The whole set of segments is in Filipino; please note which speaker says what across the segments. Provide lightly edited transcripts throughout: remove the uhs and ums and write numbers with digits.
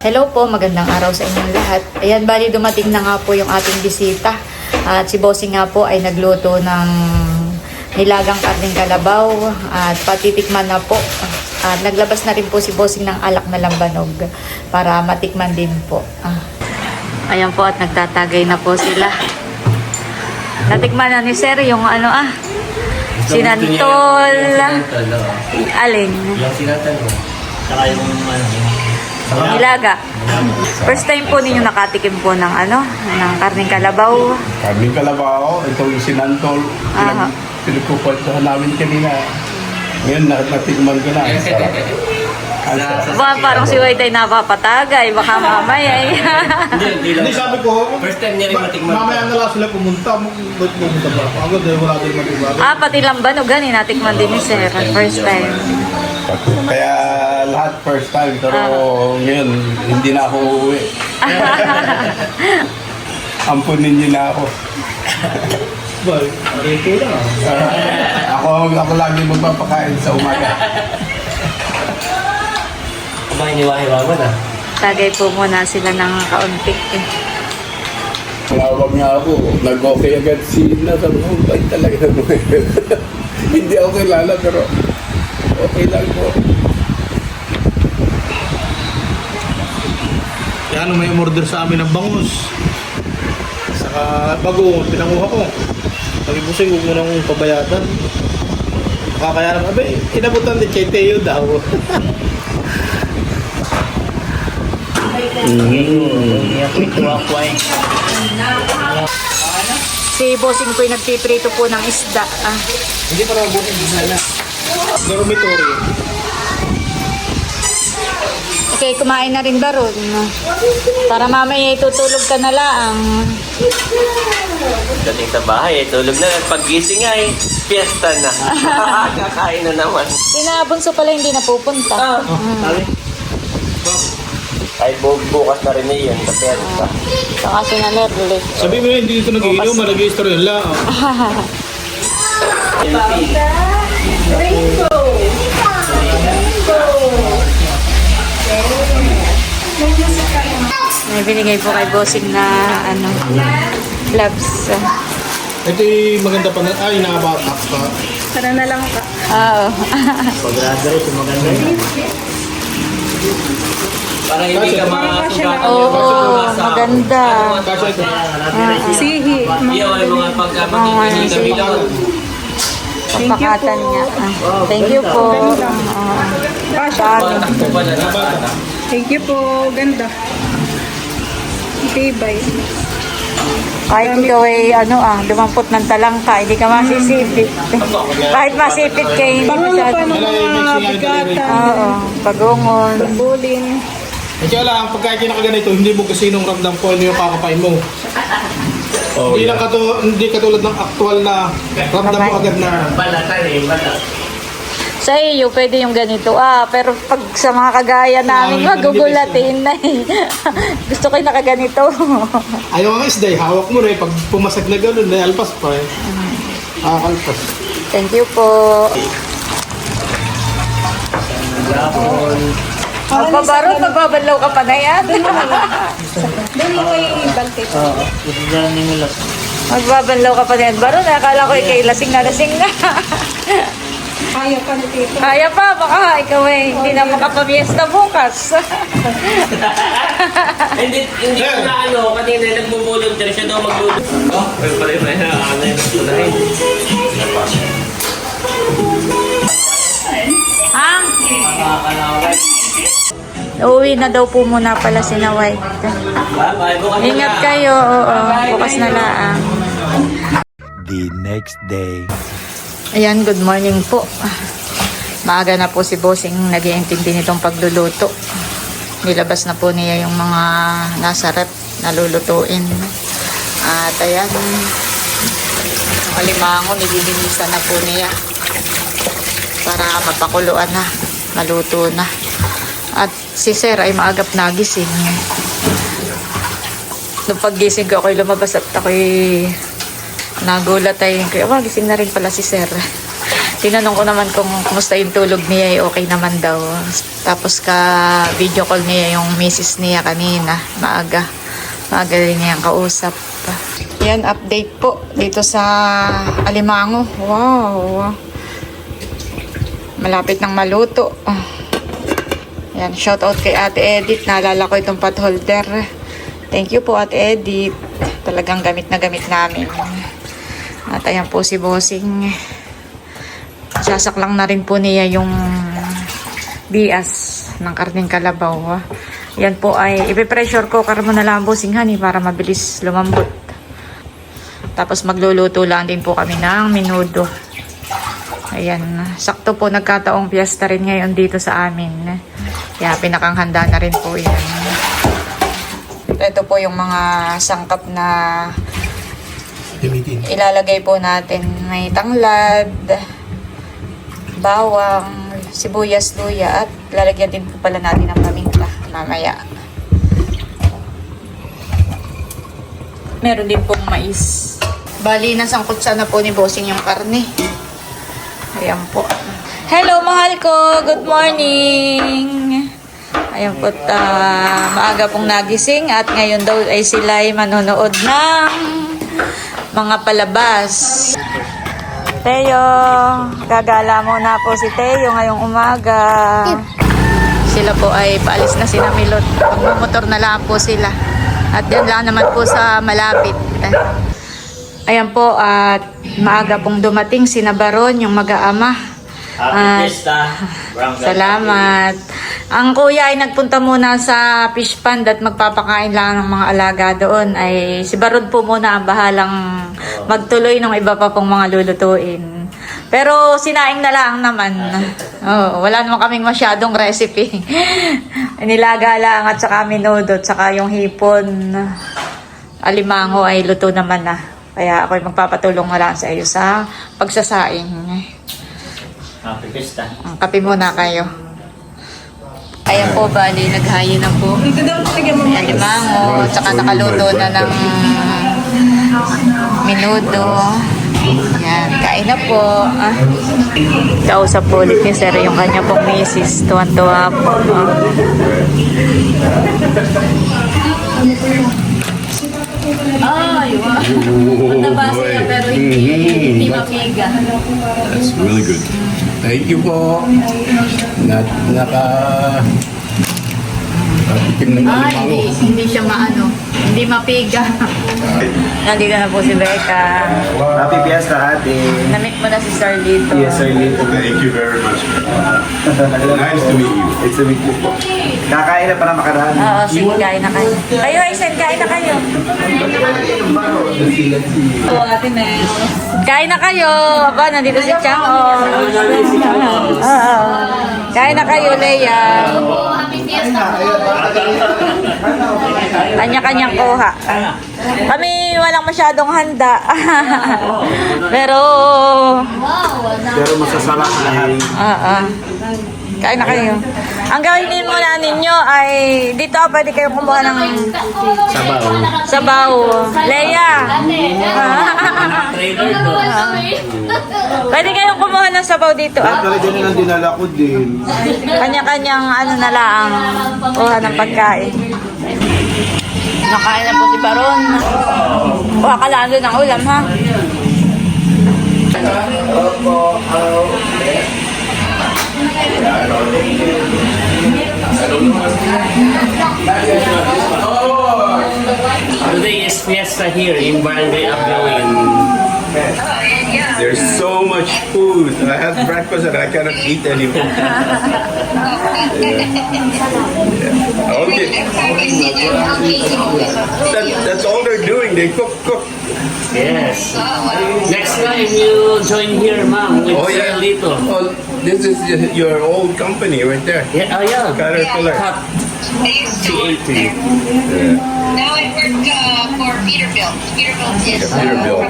Speaker 1: Hello po, magandang araw sa inyong lahat. Ayan, bali dumating na nga po yung ating bisita. At si Bossing nga po ay nagluto ng nilagang karneng kalabaw at patitikman na po. At naglabas na rin po si Bossing ng alak na lambanog para matikman din po. Ayan po at nagtatagay na po sila. Natikman na ni Sir yung sinantol. Alin?
Speaker 2: Yung sinantol mo. Saka yung
Speaker 1: Nilaga. First time po ninyo nakatikim po ng ng karneng kalabaw.
Speaker 3: Karneng kalabaw, ito yung sinantol. Pinagkukwentuhan namin kanina. Ngayon, natikman ko na. Ang sarap. Ang sarap.
Speaker 1: Parang si White ay napapatagay. Baka mamaya eh.
Speaker 3: Hindi, sabi ko,
Speaker 2: first time niya rin matikman.
Speaker 3: mamaya na lang sila pumunta. Ba't pumunta ba? Ako dahil wala din matikman.
Speaker 1: Pati lambanog, natikman din ni Sir. First time.
Speaker 3: Kaya lahat first time, pero ngayon, hindi na ako uuwi. Ampunin niyo na ako. Ako lagi magpapakain sa umaga.
Speaker 2: Kumain ni Wahi-Wawa na.
Speaker 1: Tagay po muna sila ng kaunti.
Speaker 3: Tawag nga ako, nag-okay agad si Nasa. Bait talaga mo. Hindi ako kilala, pero okay lang po.
Speaker 4: Yan, may umorder sa amin ng bangus. Saka bago, pinanguha ko. Sabi po siya, huwag mo nang pabayatan. Kaya naman, inabutan din kay Teo daw.
Speaker 1: Si Bossing po ay nagpiprito po ng isda.
Speaker 4: Hindi pa mabuti sana. Dormitory.
Speaker 1: Okay, kumain na rin ba ron? Para mamaya itutulog ka na lang.
Speaker 2: Dating sa bahay, tulog na. Pag-gising ay, fiesta na. Kakain na naman.
Speaker 1: Sinabunso pala hindi napupunta.
Speaker 4: Sabi?
Speaker 2: Ay, bukas na rin yun. Kapiyata.
Speaker 1: Saka sinanerle.
Speaker 4: Sabi mo yun, hindi dito nag-iinom, nag-i-story lang.
Speaker 1: May binigay po kay Bossing na gloves.
Speaker 4: Ito yung maganda pa na, nakabatak pa.
Speaker 1: Para na lang ka. Oo.
Speaker 2: Pag-rada rin, maganda yun. Para hindi ka makasugat.
Speaker 1: Oo, maganda.
Speaker 4: Kasi ito.
Speaker 1: Sihi.
Speaker 2: Iyo ay mga pagkapagiging gabi lang.
Speaker 1: Papakatan niya. Thank you po. Dami.
Speaker 2: Takbo pa na bata.
Speaker 5: Thank you po. Ganda. Tibay.
Speaker 1: Kahit ikaw ay dumampot ng talangka, hindi ka masisipit. Kahit masipit kayo, hindi
Speaker 5: Pangulo pa
Speaker 1: masyado.
Speaker 5: ng mga bigatan.
Speaker 1: Oo, pagungon.
Speaker 5: Bulin.
Speaker 4: Kaya lang, pagka kinakaganito, hindi mo kasi nung ramdam ko ano yung kakapain mo. Hindi katulad ng aktual na ramdam mo agad na.
Speaker 2: Balatan eh, balat.
Speaker 1: Sa iyo, pwede yung ganito. Pero pag sa mga kagaya namin, magugulatin na eh. Gusto ko yung nakaganito.
Speaker 4: Ayaw ang isday, hawak mo rin. Pag pumasag na gano'n, alpas pa eh. Alpas.
Speaker 1: Thank you po. Magbabarot, magbabanlaw ka pa na yan.
Speaker 5: Doon mo yung balte.
Speaker 1: Magbabanlaw ka pa na yan. Barot, akala ko ikay lasing na.
Speaker 5: Kaya pa ni Tito.
Speaker 1: Kaya pa, baka ikaw hindi na makapamiesta bukas.
Speaker 2: Hindi ko na kanina nagbo-volunteer siya daw magluluto. Pero pala yun, ano yun, tunahin.
Speaker 1: Ha? Uuwi na daw po muna pala si na White.
Speaker 2: Bye-bye, bukas na
Speaker 1: Ingat
Speaker 2: lang.
Speaker 1: kayo, oo. Bukas na lang.
Speaker 6: The next day.
Speaker 1: Ayan, good morning po. Maaga na po si Bossing nag-iintindi nitong pagluluto. Nilabas na po niya yung mga nasa rep na lulutuin. At ayan, alimango, nililinisan na po niya para mapakuluan na, maluto na. At si Sir ay maagap nagising. Nung paggising ko, ako'y lumabas at ako'y nagulat ay, gising na rin pala si Sir. Tinanong ko naman kung kumusta yung tulog niya, okay naman daw. Tapos video call niya yung misis niya kanina, maaga rin niyang kausap. Yan, update po dito sa Alimango. Wow, malapit ng maluto. Yan, shout out kay Ate Edith, naalala ko itong pot holder. Thank you po Ate Edith, talagang gamit na gamit namin. At ayan po si Bossing, sasaklang na rin po niya yung bias ng karning kalabaw. Yan po ay ipipressure cooker mo na lang, Bossing honey, para mabilis lumambot. Tapos magluluto lang din po kami ng menudo. Ayan, sakto po nagkataong piyesta rin ngayon dito sa amin. Kaya pinakanghanda na rin po yan. Ito po yung mga sangkap na ilalagay po natin. May tanglad, bawang, sibuyas, luya, at lalagyan din po pala natin ng paminta mamaya. Meron din pong mais. Bali, nasangkot sana po ni Bossing yung karne. Ayan po. Hello, mahal ko. Good morning. Ayan po, maaga pong nagising at ngayon daw ay sila ay manonood ng mga palabas. Teo, gagala muna po si Teo ngayong umaga. Sila po ay paalis na sina Milot. Magmumotor na lang po sila. At yan lang naman po sa malapit. Ayan po, at maaga pong dumating si Baron, yung mag-aama.
Speaker 2: Happy Fiesta.
Speaker 1: Salamat. Ang kuya ay nagpunta muna sa fish pond at magpapakain lang ng mga alaga doon. Ay si Baron po muna ang bahalang magtuloy ng iba pa pong mga lulutuin. Pero sinaing na lang naman. Oh, wala naman kaming masyadong recipe. Nilaga lang at saka menudo at saka yung hipon. Alimango ay luto naman na. Kaya ako'y magpapatulong na lang sa iyo sa pagsasaing.
Speaker 2: Happy Fiesta.
Speaker 1: Kape muna kayo. Ayan po, bali, naghayi na po. Alimango, tsaka nakaluto na ng menudo. Yan, kain na po. Kausap po ulit ni Sir yung kanya pong misis. Tuwan-tuwa po. Ay, wow. Nabasa niya pero hindi mapiga.
Speaker 3: That's really good. Thank you po. Nakatikim ng alimango.
Speaker 1: Hindi siya maano. Hindi mapiga. Nandito na po si Becca.
Speaker 4: Happy Fiesta, ate.
Speaker 1: Namit mo na si Sir dito.
Speaker 4: Yes, sir, Lito.
Speaker 3: Thank you very much. Nice to meet you.
Speaker 4: It's a week po. Kakain na para makaraan.
Speaker 1: Oo, sige, kain na kayo. Kayo, Aisen, kain na kayo. Kain na kayo. Aba, nandito si Chang. Oo. Kain na kayo, Leia. Kanya-kanyang kuha. Kami walang masyadong handa. Pero
Speaker 4: masasarap lahat.
Speaker 1: kain na kayo. Ang gawin muna ninyo ay dito pwede kayong kumuha ng sabaw. Leia. Pwede kayong kumuha ng sabaw dito.
Speaker 4: Talaga nila dinala ko din.
Speaker 1: Kanya-kanyang ano na lang kuha ng pagkain. Nakain na po si Baron. Kuha ka lang doon ng ulam, ha?
Speaker 2: Today is fiesta here in Barangay Abgawin.
Speaker 3: There's so much food. I had breakfast and I cannot eat anymore. Okay. That's all they're doing. They cook.
Speaker 2: Yes. Next time you join here, ma'am, with Sir Lito.
Speaker 3: Oh, this is your old company right there.
Speaker 2: Yeah, oh yeah.
Speaker 3: Caterpillar.
Speaker 2: Cut. C80.
Speaker 7: Now I work for Peterbilt. Peterbilt is
Speaker 3: Peterbilt.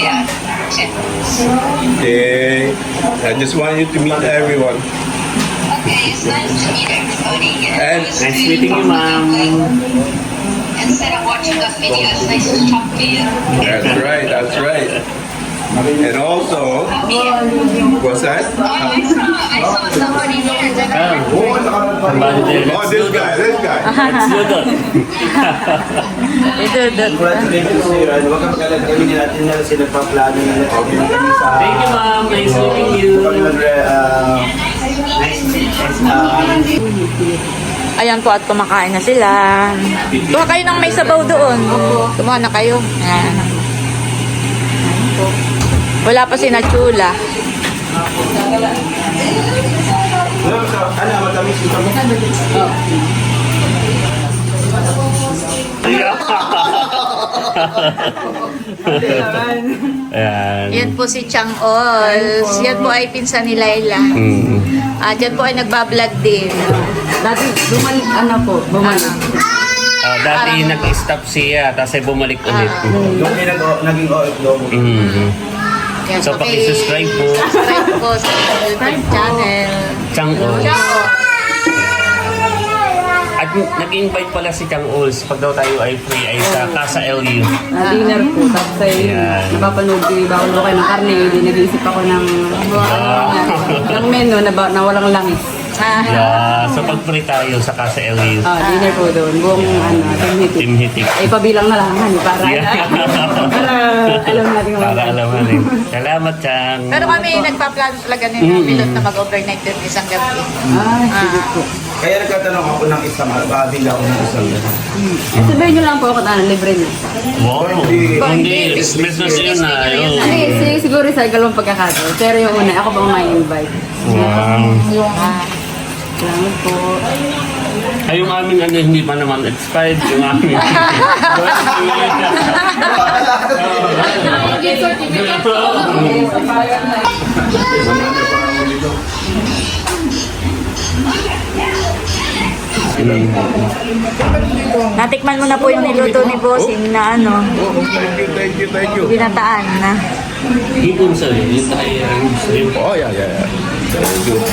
Speaker 7: Yeah.
Speaker 3: Okay. I just want you to meet everyone.
Speaker 7: Okay, it's nice to meet everybody.
Speaker 3: And
Speaker 2: Nice meeting you, ma'am.
Speaker 7: Instead of watching the videos, nice to talk to you.
Speaker 3: that's right. And also, what's that?
Speaker 7: I saw somebody there.
Speaker 3: Oh, this guy.
Speaker 1: Ito,
Speaker 4: Congratulations to you. Huwag kang magalang kami natin na sila pa-plano nila.
Speaker 2: Thank you, ma'am. Nice meeting you.
Speaker 1: Ayan po at kumakain na sila. Kuha kayo ng may sabaw doon. Kumuha na kayo. Ayan. Ayan po. Wala pa si Nachula.
Speaker 4: Ano, matamis ito mo?
Speaker 2: Ayan.
Speaker 1: Yan po si Chang Ols. Yan po ay pinsan ni Laila. At yan po ay nagbablog din.
Speaker 5: Dati, bumalik.
Speaker 2: Dati nag-stop siya, tapos ay bumalik ulit.
Speaker 4: Yung naging OFW.
Speaker 1: Yan
Speaker 2: So,
Speaker 1: po kay-
Speaker 2: paki-subscribe po.
Speaker 1: Subscribe po sa YouTube channel.
Speaker 2: Chang Ols.
Speaker 1: Chang Ols.
Speaker 2: At nag-invite pala si Chang Ols pag daw tayo ay free ay sa Casa LU.
Speaker 5: Dinner po. Tapos ay
Speaker 2: Yan.
Speaker 5: napapanood ko yung bawal ko kayo ng karne. Hindi nag-iisip ako ng menu na walang langis.
Speaker 2: Yeah. So pag free tayo sa Casa LU.
Speaker 5: Dinner po doon. Buong
Speaker 2: Team Hitik.
Speaker 5: ay pabilang na lang para
Speaker 2: Yeah.
Speaker 5: para alam natin kung
Speaker 2: Para alam mo rin. Salamat, Chang.
Speaker 1: Pero kami nagpa-plan talaga nila pilot na mag-overnight din isang gabi.
Speaker 5: sige po.
Speaker 4: Kaya nagkatanong ako ng isang babila ako ng isang
Speaker 5: Sabihin nyo lang po ako na libre na.
Speaker 2: Wow. Hindi. Business yun na. Ayun.
Speaker 5: Siguro sa ikalawang pagkakataon. Pero yung una, ako pang may invite.
Speaker 2: Wow.
Speaker 5: Salamat po.
Speaker 2: Ay, yung aming ano, hindi pa naman expired. Yung aming...
Speaker 1: Natikman mo na po yung niluto ni Bossing na ano,
Speaker 3: Oh, thank you.
Speaker 1: binataan na.
Speaker 2: Hipon sa yun. Yung tayo shrimp.
Speaker 3: Oh, yeah. Very good.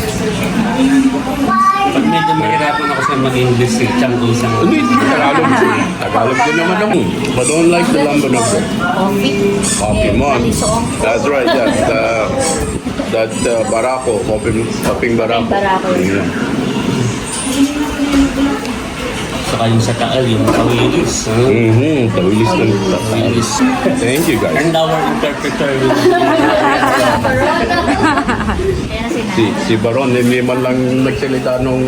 Speaker 2: Pag medyo mahirapan ako sa mag-English, si Chang Ols ang...
Speaker 3: Hindi, Tagalog din naman ako. But don't like the lumber of it. Coffee mon. That's right, that's barako, coffee barako. Yeah.
Speaker 2: Saka yung sa taal, yung tawilis.
Speaker 3: Tawilis ng
Speaker 2: Tawilis.
Speaker 3: Thank you guys.
Speaker 2: And our interpreter will...
Speaker 3: Si Baron, hindi man lang nagsalita nung...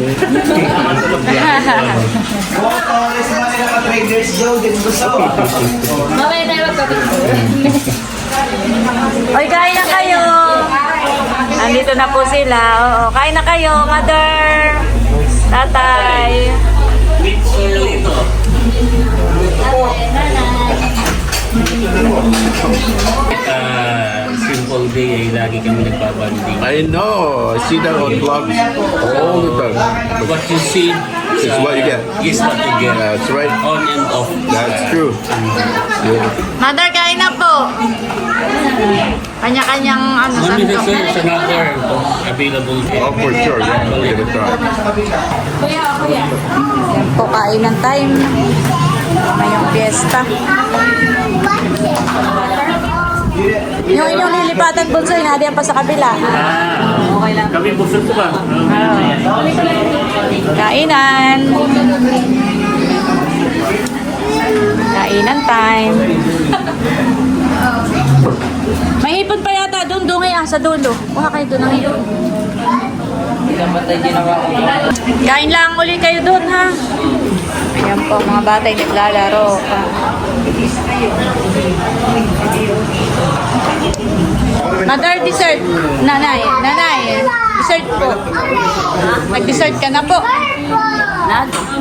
Speaker 4: Traders Joe, din gusto.
Speaker 1: Oy, kain na kayo! Andito na po sila. Oo, kain na kayo, mother! Tatay!
Speaker 2: Simple day ay lagi kami nagbabanding.
Speaker 3: I know, I see that on vlogs all the time.
Speaker 2: What you see
Speaker 3: Is what you get.
Speaker 2: is what you get.
Speaker 3: That's right.
Speaker 2: On and off.
Speaker 3: That's true. Yeah.
Speaker 1: Mother, kain na po! Kanya-kanyang ano,
Speaker 2: Mami,
Speaker 1: sandok.
Speaker 2: there's another available.
Speaker 3: Oh, for sure. Yeah. We're gonna try.
Speaker 1: Yan po, kain ng time. Ngayong fiesta. Yung inyong lilipatan po sa'yo, nadiyan pa sa kabila. Okay lang.
Speaker 2: Kami busog pa.
Speaker 1: Kainan. Kainan time. May hipon pa yata doon, sa dulo. Kuha kayo doon ng hipon. Kain lang uli kayo doon, ha? Ayan po, mga bata yung naglalaro. Mother, dessert. Nanay, dessert po. Nag-dessert ka na po.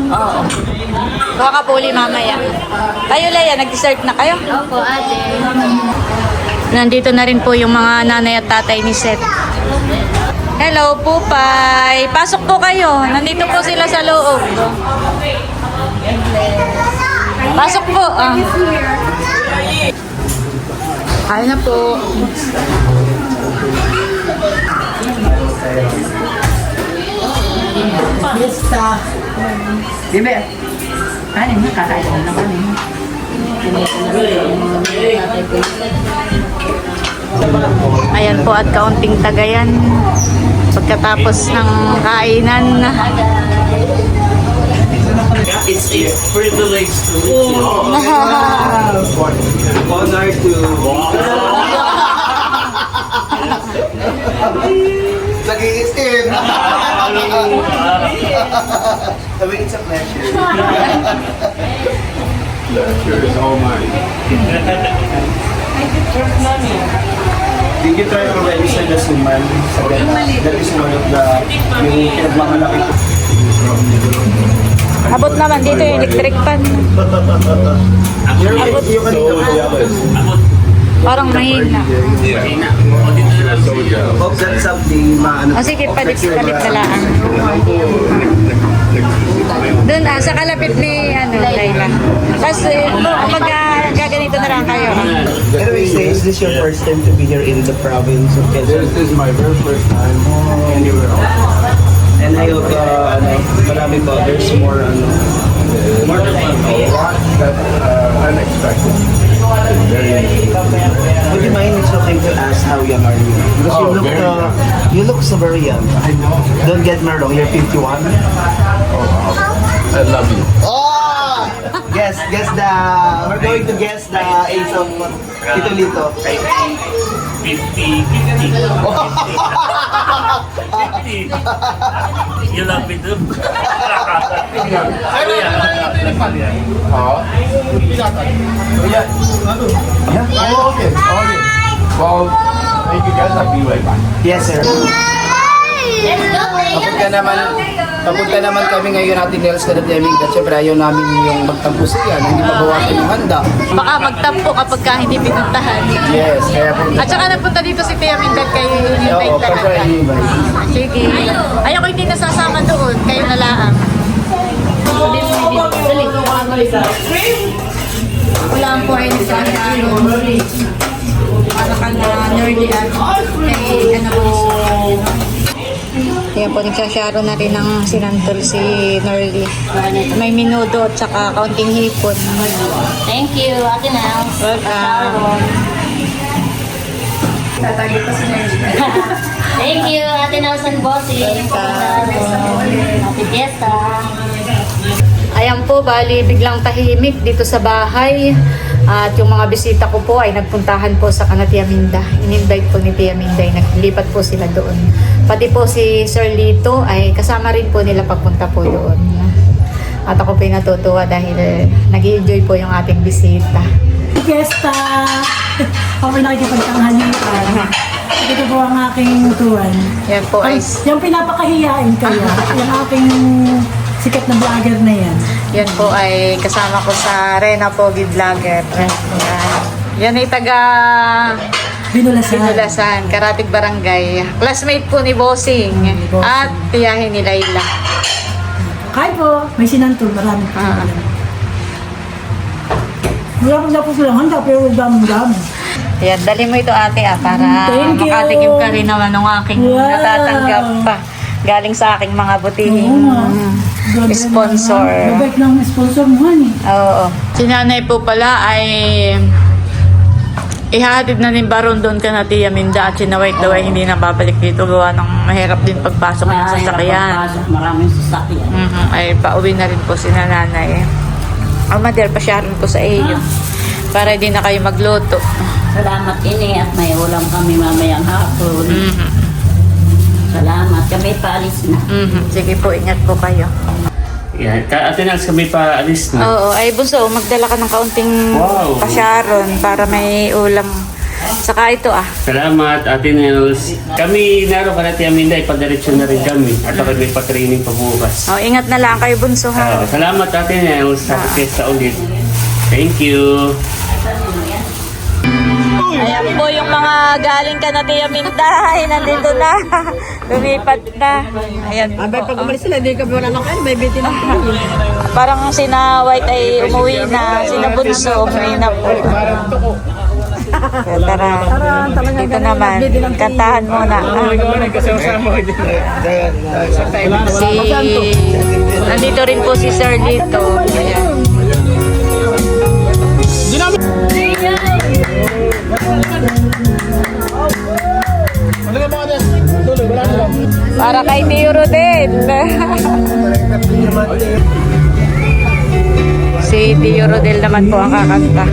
Speaker 1: Oo. Kuha ka po uli mamaya. Kayo, Leia, nag-dessert na kayo? Opo, ate. Nandito na rin po yung mga nanay at tatay ni Seth. Hello, Pupay. Pasok po kayo. Nandito po sila sa loob. Pasok po. Kaya na po.
Speaker 5: Diba? Ano yung kakain na naman eh.
Speaker 1: Ayan po at kaunting tagayan. Pagkatapos ng kainan.
Speaker 2: It's a privilege to meet you.
Speaker 4: Honor to... Nag-iisip. Sabi, it's a pleasure.
Speaker 3: Pleasure is all mine.
Speaker 4: Did you try already sa Gasuman? That is one of the... Yung pinagmamalaki ko.
Speaker 1: Abot naman dito yung electric fan.
Speaker 3: So jealous.
Speaker 1: Parang mahina.
Speaker 3: Yeah. So jealous.
Speaker 4: Hope that someday maano.
Speaker 1: O sige, palit-palit na lang. Doon sa kalapit ni Layla. Tapos kapag gaganito na lang kayo.
Speaker 4: Anyway, is this your first time to be here in the province of Quezon?
Speaker 3: This is my very first time anywhere else.
Speaker 4: And I hope, marami pa, there's more,
Speaker 3: A lot that unexpected. Very
Speaker 4: would you mind, it's okay to ask how young are you? Because
Speaker 3: Oh, very young.
Speaker 4: you look so very young.
Speaker 3: I know.
Speaker 4: Don't get me wrong, you're 51.
Speaker 3: Oh, wow. I love you.
Speaker 4: Oh! Guess the, we're going to guess the age of Tito Lito.
Speaker 2: 50. You love me too?
Speaker 3: Oh. Yeah. Oh, okay. Okay. Well, thank you guys. I'll be right back.
Speaker 4: Yes, sir. Papunta naman kami ngayon natin Nels kada timing at syempre ayaw namin yung magtampo siya, hindi mabawasan yung handa.
Speaker 1: Baka magtampo kapag ka hindi pinuntahan.
Speaker 4: Yes, kaya po.
Speaker 1: At saka napunta dito si Tia Mindan kayo invite
Speaker 4: Oo,
Speaker 1: talaga.
Speaker 4: kasi invite.
Speaker 1: Sige. Ayoko hindi nasasama doon. Kayo na lang. Wala ang point sa para ka na nerdy at kay ano po. Kaya po nagsasharo na rin ng sinantol si Nerly. May minudo at saka kaunting hipon.
Speaker 8: Thank you, Ate Nels.
Speaker 1: Welcome.
Speaker 8: Thank you, Ate Nels and Bossy. Happy Fiesta.
Speaker 1: Ayan po, bali biglang tahimik dito sa bahay. At yung mga bisita ko po ay nagpuntahan po sa kana Tia Minda. In-invite po ni Tia Minda, naglipat po sila doon. Pati po si Sir Lito ay kasama rin po nila papunta po doon. At ako po natutuwa dahil nag-enjoy po yung ating bisita.
Speaker 9: Fiesta! Ako nakikipagtanghalian. Ito po ang aking tuwan.
Speaker 1: Yan po ay
Speaker 9: Yung pinapakahiyain kayo, yung aking sikat na vlogger na yan.
Speaker 1: yan po ay kasama ko sa Rena Pogi Vlogger. Yan ay taga
Speaker 9: Binulasan.
Speaker 1: Binulasan, Karatig Barangay. Classmate po ni Bossing
Speaker 9: Bossing.
Speaker 1: at tiyahin ni Layla.
Speaker 9: Kahit po, may sinantol, maraming
Speaker 1: Ah.
Speaker 9: pangalan. Wala kong tapos lang handa, pero dami-dami.
Speaker 1: Ayan, dali mo ito ate para
Speaker 9: Thank you.
Speaker 1: makatikim ka rin naman ng aking
Speaker 9: Wow.
Speaker 1: natatanggap pa. Galing sa aking mga butihing
Speaker 9: Oo nga. Grabe
Speaker 1: sponsor.
Speaker 9: naman. Mabait ng sponsor mo, honey.
Speaker 1: Oo. Si nanay po pala ay ihahatid na ni Baron doon ka na Tia Minda at sinaway daw ay hindi na babalik dito gawa ng mahirap din pagpasok ng sasakyan.
Speaker 5: Maraming sasakyan.
Speaker 1: Ay pauwi na rin po si nanay. Mader, pasyaron ko sa iyo para hindi na kayo magluto.
Speaker 5: Salamat ini at may ulam kami mamayang hapon. Salamat. Kami paalis na.
Speaker 1: Sige po, ingat po kayo.
Speaker 2: Yan. Ate Nels, kami pa alis na.
Speaker 1: Oo, ay bunso, magdala ka ng kaunting
Speaker 2: Wow.
Speaker 1: pasyaron para may ulam. Saka ito
Speaker 2: Salamat, Ate Nels. Kami naroon ka na Tia Minda, ipadiretso na rin kami. At ako may pa-training pa bukas.
Speaker 1: Oh, ingat na lang kayo bunso ha.
Speaker 2: Salamat, Ate Nels. Happy Fiesta ulit. Thank you.
Speaker 1: Ayan po yung mga galing ka na Tia Minda. Ay, nandito na. Lumipat na. Ayan po.
Speaker 5: Abay, pag umalis sila, hindi kami wala na kayo, may bitin ang
Speaker 1: Parang sina White ay umuwi na. Sina Bunso umuwi na po. Tara. Dito naman. Kantahan muna. Nandito rin po si Sir Lito. Ayan. Si Tio Rodel naman po ang kakanta.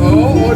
Speaker 3: Oo,